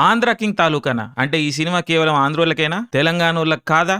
Andhra king తాలూకానా? అంటే ఈ cinema కేవలం ఆంధ్రోళ్ళకేనా? తెలంగాణోళ్ళకి కాదా?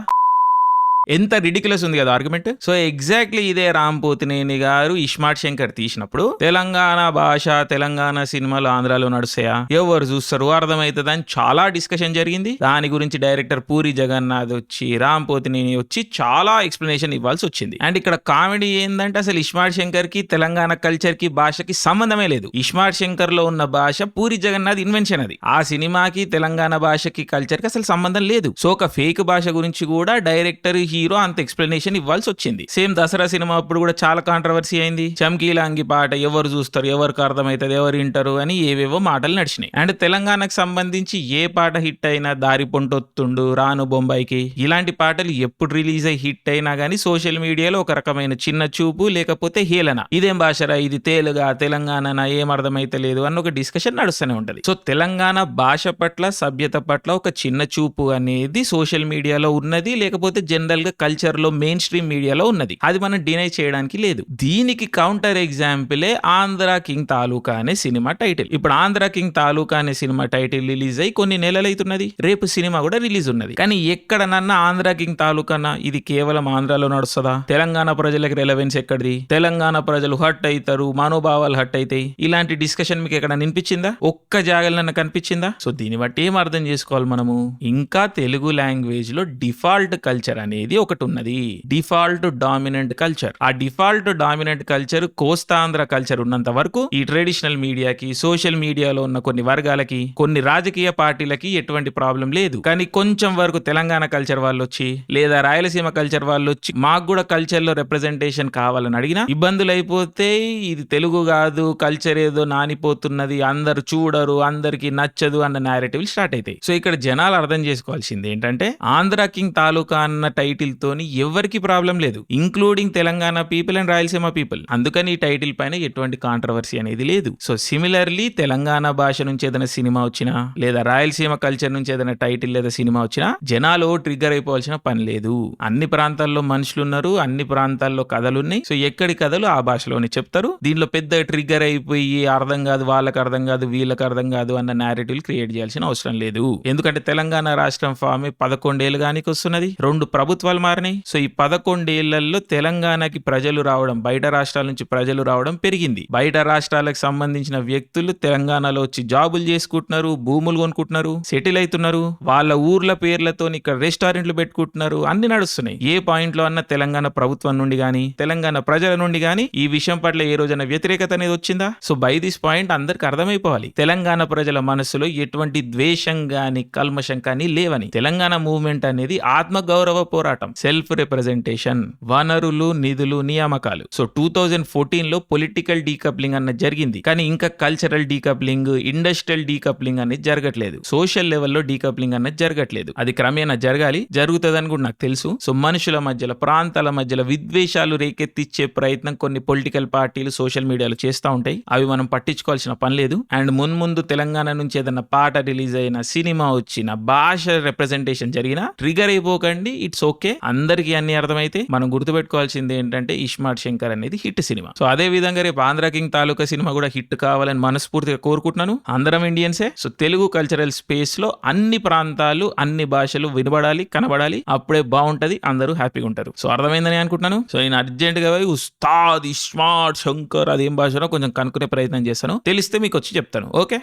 ఎంత రిడిక్యులస్ ఉంది కదా ఆర్గ్యుమెంట్. సో ఎగ్జాక్ట్లీ ఇదే రామ్ పోతినేని గారు ఇస్మార్ట్ శంకర్ తీసినప్పుడు తెలంగాణ భాష తెలంగాణ సినిమాలు ఆంధ్రాలో నడుస్తాయా, ఎవరు చూస్తారు, అర్థమవుతుంది అని చాలా డిస్కషన్ జరిగింది. దాని గురించి డైరెక్టర్ పూరి జగన్నాథ్ వచ్చి రామ్ పోతినేని వచ్చి చాలా ఎక్స్ప్లెనేషన్ ఇవ్వాల్సి వచ్చింది. అండ్ ఇక్కడ కామెడీ ఏంటంటే అసలు ఇస్మార్ట్ శంకర్ కి తెలంగాణ కల్చర్ కి భాషకి సంబంధమే లేదు. ఇస్మార్ట్ శంకర్ లో ఉన్న భాష పూరి జగన్నాథ్ ఇన్వెన్షన్. అది ఆ సినిమాకి తెలంగాణ భాషకి కల్చర్ కి అసలు సంబంధం లేదు. సో ఒక ఫేక్ భాష గురించి కూడా డైరెక్టర్ హీరో అంత ఎక్స్ప్లెనేషన్ ఇవ్వాల్సి వచ్చింది. సేమ్ దసరా సినిమా అప్పుడు కూడా చాలా కాంట్రవర్సీ అయింది. చమ్కీలాంగి పాట ఎవరు చూస్తారు, ఎవరికి అర్థమవుతుంది, ఎవరు వింటారు అని ఏవేవో మాటలు నడిచినాయి. అండ్ తెలంగాణకు సంబంధించి ఏ పాట హిట్ అయినా దారి పొంటొత్తుండు, రాను బొంబాయికి, ఇలాంటి పాటలు ఎప్పుడు రిలీజ్ అయ్యి హిట్ అయినా గానీ సోషల్ మీడియాలో ఒక రకమైన చిన్న చూపు లేకపోతే హేళన, ఇదేం భాషరా, ఇది తేలుగా తెలంగాణ ఏం అర్థమైతే లేదు అన్న ఒక డిస్కషన్ నడుస్తూనే ఉంటది. సో తెలంగాణ భాష పట్ల సభ్యత పట్ల ఒక చిన్న చూపు అనేది సోషల్ మీడియాలో ఉన్నది, లేకపోతే జనరల్ గా కల్చర్ లో మెయిన్ స్ట్రీమ్ మీడియాలో ఉన్నది. అది మనం డినై చేయడానికి లేదు. దీనికి కౌంటర్ ఎగ్జాంపులే ఆంధ్ర కింగ్ తాలూకా అనే సినిమా టైటిల్. ఇప్పుడు ఆంధ్ర కింగ్ తాలూకా అనే సినిమా టైటిల్ రిలీజ్ అయ్యి కొన్ని నెలలు అవుతున్నది. రేపు సినిమా కూడా రిలీజ్ ఉన్నది. కానీ ఎక్కడనన్నా ఆంధ్ర కింగ్ తాలూకానా ఇది కేవలం ఆంధ్రాలో నడుస్తుందా? తెలంగాణ ప్రజలకు రెలవెన్స్ ఎక్కడిది? తెలంగాణ ప్రజలు హట్ అవుతారు, మనోభావాలు హట్ అవుతాయి, ఇలాంటి డిస్కషన్ మీకు ఎక్కడ వినిపించిందా? ఒక్క జాగలన్నా కనిపించిందా? సో దీన్ని బట్టి ఏం అర్థం చేసుకోవాలి మనము, ఇంకా తెలుగు లాంగ్వేజ్ లో డిఫాల్ట్ కల్చర్ అనేది ఒకటి ఉన్నది. Default dominant culture. ఆ default dominant culture Kostandhra culture ఉన్నంత వరకు ఈ ట్రెడిషనల్ మీడియాకి, సోషల్ మీడియాలో ఉన్న కొన్ని వర్గాలకి, కొన్ని రాజకీయ పార్టీలకి ఎటువంటి ప్రాబ్లం లేదు. కానీ కొంచెం వరకు తెలంగాణ కల్చర్ వాళ్ళు వచ్చి లేదా రాయలసీమ కల్చర్ వాళ్ళు వచ్చి మాకు కూడా కల్చర్ లో రిప్రజెంటేషన్ కావాలని అడిగినా ఇబ్బందులు అయిపోతే ఇది తెలుగు కాదు, కల్చర్ ఏదో నానిపోతున్నది, అందరు చూడరు, అందరికి నచ్చదు అన్న నేరేటివ్ స్టార్ట్ అవుతాయి. సో ఇక్కడ జనాలు అర్థం చేసుకోవాల్సింది ఏంటంటే ఆంధ్ర కింగ్ తాలూకా అన్న టైటిల్ తోని ఎవరికి ప్రాబ్లం లేదు, including Telangana people and Rayalaseema people. అందుకని ఈ టైటిల్ పైన ఎటువంటి కాంట్రవర్సీ అనేది లేదు. సో సిమిలర్లీ తెలంగాణ భాష నుంచి ఏదైనా సినిమా వచ్చినా లేదా రాయలసీమ కల్చర్ నుంచి ఏదైనా టైటిల్ లేదా సినిమా వచ్చినా జనాలు ట్రిగ్గర్ అయిపోవాల్సిన పని లేదు. అన్ని ప్రాంతాల్లో మనుషులు ఉన్నారు, అన్ని ప్రాంతాల్లో కథలు ఉన్నాయి. సో ఎక్కడి కథలు ఆ భాషలోనే చెప్తారు. దీనిలో పెద్ద ట్రిగ్గర్ అయిపోయి అర్థం కాదు, వాళ్ళకి అర్థం కాదు, వీళ్ళకి అర్థం కాదు అన్న నేరేటివ్ క్రియేట్ చేయాల్సిన అవసరం లేదు. ఎందుకంటే తెలంగాణ రాష్ట్రం ఫామ్ 11 ఏళ్ళు గానికి వస్తున్నది, 2 ప్రభుత్వాలు మారినాయి. సో ఈ 11 ఏళ్లలో తెలంగాణకి ప్రజలు రావడం, బయట రాష్ట్రాల నుంచి ప్రజలు రావడం పెరిగింది. బయట రాష్ట్రాలకు సంబంధించిన వ్యక్తులు తెలంగాణలో వచ్చి జాబులు చేసుకుంటున్నారు, భూములు కొనుక్కుంటున్నారు, సెటిల్ అవుతున్నారు, వాళ్ళ ఊర్ల పేర్లతో ఇక్కడ రెస్టారెంట్లు పెట్టుకుంటున్నారు, అన్ని నడుస్తున్నాయి. ఏ పాయింట్ లో అన్న తెలంగాణ ప్రభుత్వం నుండి గానీ తెలంగాణ ప్రజల నుండి గానీ ఈ విషయం పట్ల ఏ రోజైనా వ్యతిరేకత అనేది వచ్చిందా? సో బై దిస్ పాయింట్ అందరికి అర్థమైపోవాలి, తెలంగాణ ప్రజల మనసులో ఎటువంటి ద్వేషం గాని కల్మషం కానీ లేవని. తెలంగాణ మూవ్మెంట్ అనేది ఆత్మగౌరవ పోరాటం, సెల్ఫ్ రిప్రజెంటేషన్, వనరులు, నిధులు, నియామకాలు. సో 2014 లో పొలిటికల్ డీకప్లింగ్ అన్నది జరిగింది, కానీ ఇంకా కల్చరల్ డీకప్లింగ్, ఇండస్ట్రియల్ డీకప్లింగ్ అనేది జరగట్లేదు, సోషల్ లెవెల్లో డీకప్లింగ్ అనేది జరగట్లేదు. అది క్రమేణా జరగాలి, జరుగుతుందని కూడా నాకు తెలుసు. సో మనుషుల మధ్యలో, ప్రాంతాల మధ్యలో విద్వేషాలు రేకెత్తిచ్చే ప్రయత్నం కొన్ని పొలిటికల్ పార్టీలు సోషల్ మీడియాలో చేస్తూ ఉంటాయి. అవి మనం పట్టించుకోవాల్సిన పని లేదు. అండ్ మున్ముందు తెలంగాణ నుంచి ఏదైనా పాట రిలీజ్ అయినా, సినిమా వచ్చిన, భాష రిప్రజెంటేషన్ జరిగినా ట్రిగర్ అయిపోకండి. ఇట్స్ ఓకే, అందరికీ అన్ని అర్థమైతే. మనం గుర్తుపెట్టుకోవాల్సింది ఏంటంటే ఇస్మార్ట్ శంకర్ అనేది హిట్ సినిమా. సో అదే విధంగా రేపు ఆంధ్ర కింగ్ తాలూకా సినిమా కూడా హిట్ కావాలని మనస్ఫూర్తిగా కోరుకుంటున్నాను. అందరం ఇండియన్సే. సో తెలుగు కల్చరల్ స్పేస్ లో అన్ని ప్రాంతాలు, అన్ని భాషలు వినబడాలి, కనబడాలి. అప్పుడే బాగుంటది, అందరూ హ్యాపీగా ఉంటారు. సో అర్థమైందని అనుకుంటున్నాను. సో నేను అర్జెంట్ గా పోయి ఉస్తాద్ ఇస్మార్ట్ శంకర్ అదేం భాషలో కొంచెం కనుక్కునే ప్రయత్నం చేస్తాను. తెలిస్తే మీకు వచ్చి చెప్తాను. ఓకే.